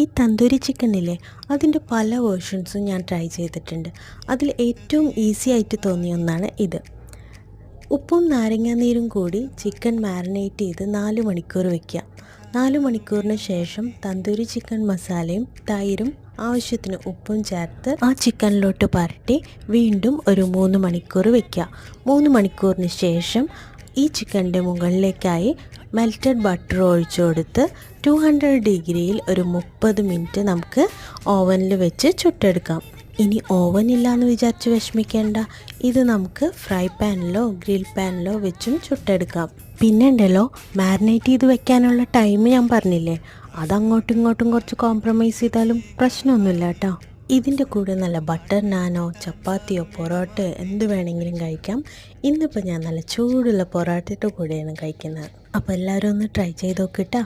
ഈ തന്തൂരി ചിക്കനില്ലേ, അതിൻ്റെ പല വേർഷൻസും ഞാൻ ട്രൈ ചെയ്തിട്ടുണ്ട്. അതിൽ ഏറ്റവും ഈസി ആയിട്ട് തോന്നിയ ഒന്നാണ് ഇത്. ഉപ്പും നാരങ്ങാനീരും കൂടി ചിക്കൻ മാരിനേറ്റ് ചെയ്ത് 4 മണിക്കൂർ വയ്ക്കുക. 4 മണിക്കൂറിന് ശേഷം തന്തൂരി ചിക്കൻ മസാലയും തൈരും ആവശ്യത്തിന് ഉപ്പും ചേർത്ത് ആ ചിക്കനിലോട്ട് പുരട്ടി വീണ്ടും ഒരു 3 മണിക്കൂർ വയ്ക്കുക. 3 മണിക്കൂറിന് ശേഷം ഈ ചിക്കൻ്റെ മുകളിലേക്കായി മെൽറ്റഡ് ബട്ടർ ഒഴിച്ചു കൊടുത്ത് 200 ഡിഗ്രിയിൽ ഒരു 30 മിനിറ്റ് നമുക്ക് ഓവനിൽ വെച്ച് ചുട്ടെടുക്കാം. ഇനി ഓവൻ ഇല്ലയെന്ന് വിചാരിച്ച് വിഷമിക്കേണ്ട, ഇത് നമുക്ക് ഫ്രൈ പാനിലോ ഗ്രിൽ പാനിലോ വെച്ചും ചുട്ടെടുക്കാം. പിന്നെ ഉണ്ടല്ലോ, മാരിനേറ്റ് ചെയ്ത് വെക്കാനുള്ള ടൈം ഞാൻ പറഞ്ഞില്ലേ, അതങ്ങോട്ടും ഇങ്ങോട്ടും കുറച്ച് കോംപ്രമൈസ് ചെയ്താലും പ്രശ്നമൊന്നുമില്ല കേട്ടോ. ഇതിൻ്റെ കൂടെ നല്ല ബട്ടർ നാനോ ചപ്പാത്തിയോ പൊറോട്ടയോ എന്ത് വേണമെങ്കിലും കഴിക്കാം. ഇന്നിപ്പോൾ ഞാൻ നല്ല ചൂടുള്ള പൊറോട്ടയുടെ കൂടെയാണ് കഴിക്കുന്നത്. അപ്പോൾ എല്ലാവരും ഒന്ന് ട്രൈ ചെയ്ത് നോക്കിട്ടോ.